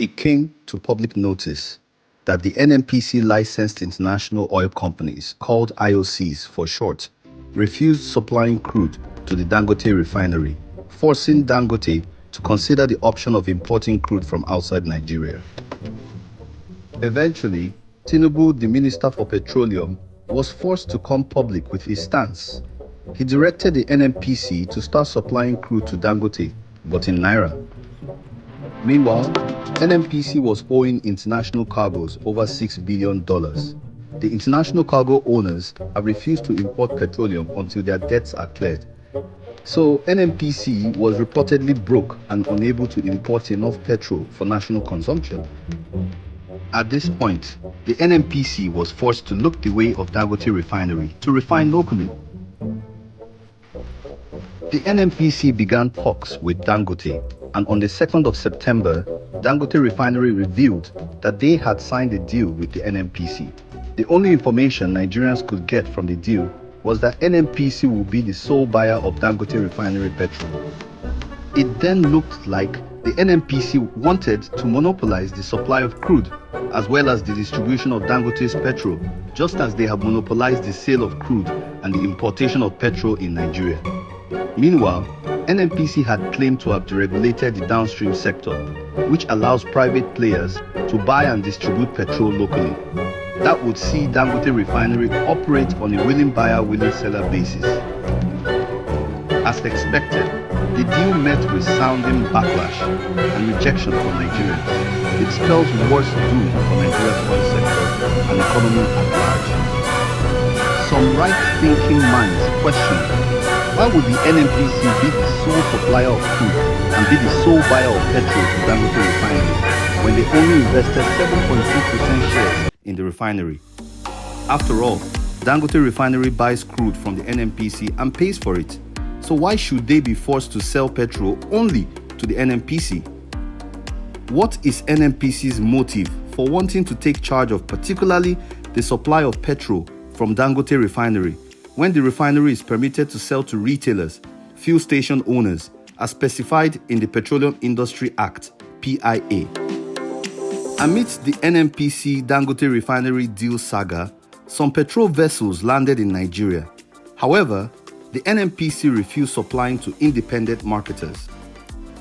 It came to public notice that the NNPC licensed international oil companies, called IOCs for short, refused supplying crude to the Dangote Refinery, forcing Dangote to consider the option of importing crude from outside Nigeria. Eventually, Tinubu, the Minister for Petroleum, was forced to come public with his stance. He directed the NNPC to start supplying crude to Dangote, but in Naira. Meanwhile, NNPC was owing international cargoes over $6 billion. The international cargo owners have refused to import petroleum until their debts are cleared. So NNPC was reportedly broke and unable to import enough petrol for national consumption. At this point, the NNPC was forced to look the way of Dangote Refinery to refine locally. The NNPC began talks with Dangote, and on the 2nd of September, Dangote Refinery revealed that they had signed a deal with the NNPC. The only information Nigerians could get from the deal was that NNPC will be the sole buyer of Dangote Refinery petrol. It then looked like the NNPC wanted to monopolize the supply of crude, as well as the distribution of Dangote's petrol, just as they have monopolized the sale of crude and the importation of petrol in Nigeria. Meanwhile, NNPC had claimed to have deregulated the downstream sector, which allows private players to buy and distribute petrol locally. That would see Dangote Refinery operate on a willing buyer, willing seller basis. As expected, the deal met with sounding backlash and rejection from Nigerians. It spells worse doom for Nigeria's oil sector and economy at large. Some right-thinking minds question, why would the NNPC be the sole supplier of crude and be the sole buyer of petrol to Dangote Refinery when they only invested 7.2% shares in the refinery? After all, Dangote Refinery buys crude from the NNPC and pays for it. So why should they be forced to sell petrol only to the NNPC? What is NNPC's motive for wanting to take charge of particularly the supply of petrol from Dangote Refinery, when the refinery is permitted to sell to retailers, fuel station owners, as specified in the Petroleum Industry Act, PIA? Amidst the NNPC Dangote Refinery deal saga, some petrol vessels landed in Nigeria. However, the NNPC refused supplying to independent marketers.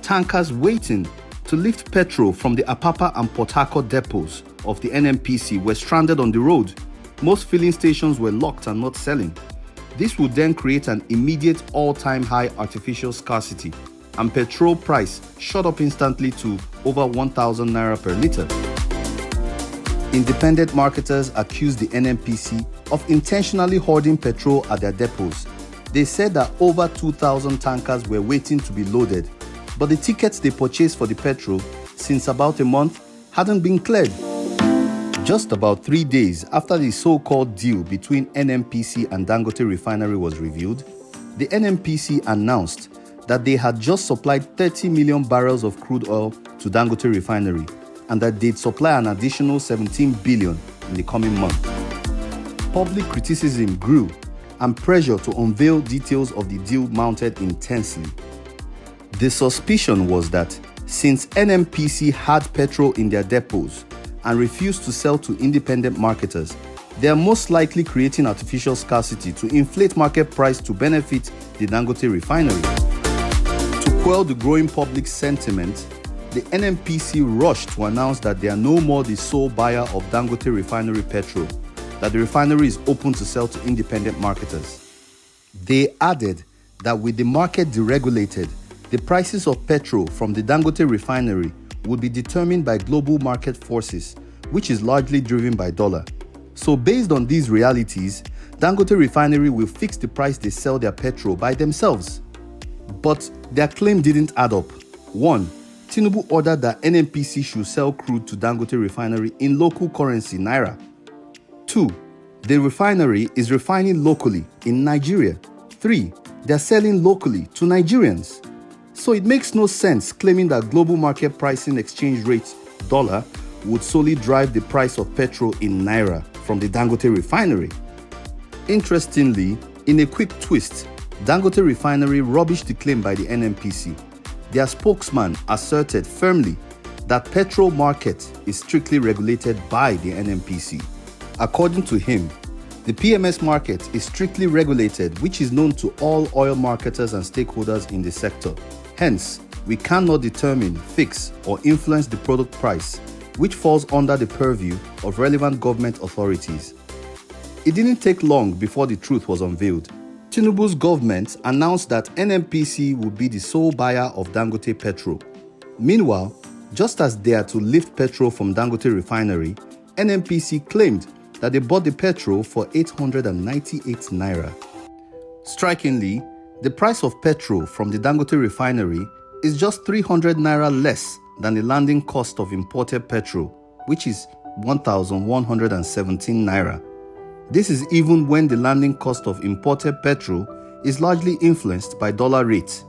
Tankers waiting to lift petrol from the Apapa and Port Harcourt depots of the NNPC were stranded on the road. Most filling stations were locked and not selling. This would then create an immediate all-time high artificial scarcity, and petrol price shot up instantly to over 1,000 naira per litre. Independent marketers accused the NNPC of intentionally hoarding petrol at their depots. They said that over 2,000 tankers were waiting to be loaded, but the tickets they purchased for the petrol since about a month hadn't been cleared. Just about 3 days after the so-called deal between NNPC and Dangote Refinery was revealed, the NNPC announced that they had just supplied 30 million barrels of crude oil to Dangote Refinery and that they'd supply an additional 17 billion in the coming month. Public criticism grew and pressure to unveil details of the deal mounted intensely. The suspicion was that since NNPC had petrol in their depots and refused to sell to independent marketers, they are most likely creating artificial scarcity to inflate market price to benefit the Dangote Refinery. To quell the growing public sentiment, the NNPC rushed to announce that they are no more the sole buyer of Dangote Refinery petrol, that the refinery is open to sell to independent marketers. They added that with the market deregulated, the prices of petrol from the Dangote Refinery would be determined by global market forces, which is largely driven by dollar. So based on these realities, Dangote Refinery will fix the price they sell their petrol by themselves. But their claim didn't add up. 1. Tinubu ordered that NNPC should sell crude to Dangote Refinery in local currency, Naira. 2. The refinery is refining locally in Nigeria. 3. They're selling locally to Nigerians. So it makes no sense claiming that global market pricing exchange rate, dollar, would solely drive the price of petrol in Naira from the Dangote Refinery. Interestingly, in a quick twist, Dangote Refinery rubbished the claim by the NNPC. Their spokesman asserted firmly that petrol market is strictly regulated by the NNPC. According to him, the PMS market is strictly regulated, which is known to all oil marketers and stakeholders in the sector. Hence, we cannot determine, fix, or influence the product price, which falls under the purview of relevant government authorities. It didn't take long before the truth was unveiled. Tinubu's government announced that NNPC would be the sole buyer of Dangote petrol. Meanwhile, just as they are to lift petrol from Dangote Refinery, NNPC claimed that they bought the petrol for 898 naira. Strikingly, the price of petrol from the Dangote Refinery is just 300 naira less than the landing cost of imported petrol, which is 1,117 naira. This is even when the landing cost of imported petrol is largely influenced by dollar rates.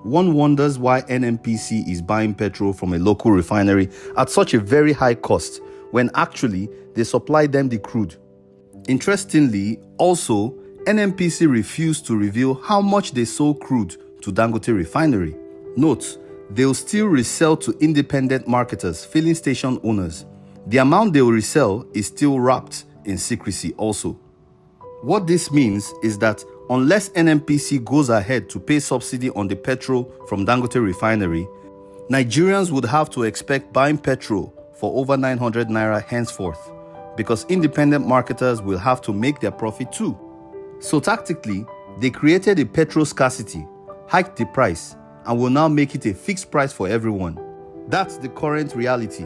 One wonders why NNPC is buying petrol from a local refinery at such a very high cost when actually they supply them the crude. Interestingly, also, NNPC refused to reveal how much they sold crude to Dangote Refinery. Note, they'll still resell to independent marketers, filling station owners. The amount they'll resell is still wrapped in secrecy also. What this means is that unless NNPC goes ahead to pay subsidy on the petrol from Dangote Refinery, Nigerians would have to expect buying petrol for over 900 naira henceforth, because independent marketers will have to make their profit too. So tactically, they created a petrol scarcity, hiked the price, and will now make it a fixed price for everyone. That's the current reality.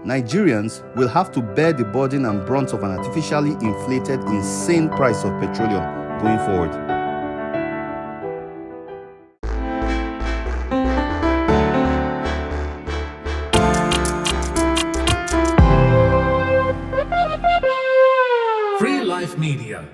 Nigerians will have to bear the burden and brunt of an artificially inflated, insane price of petroleum going forward. Frilife Media.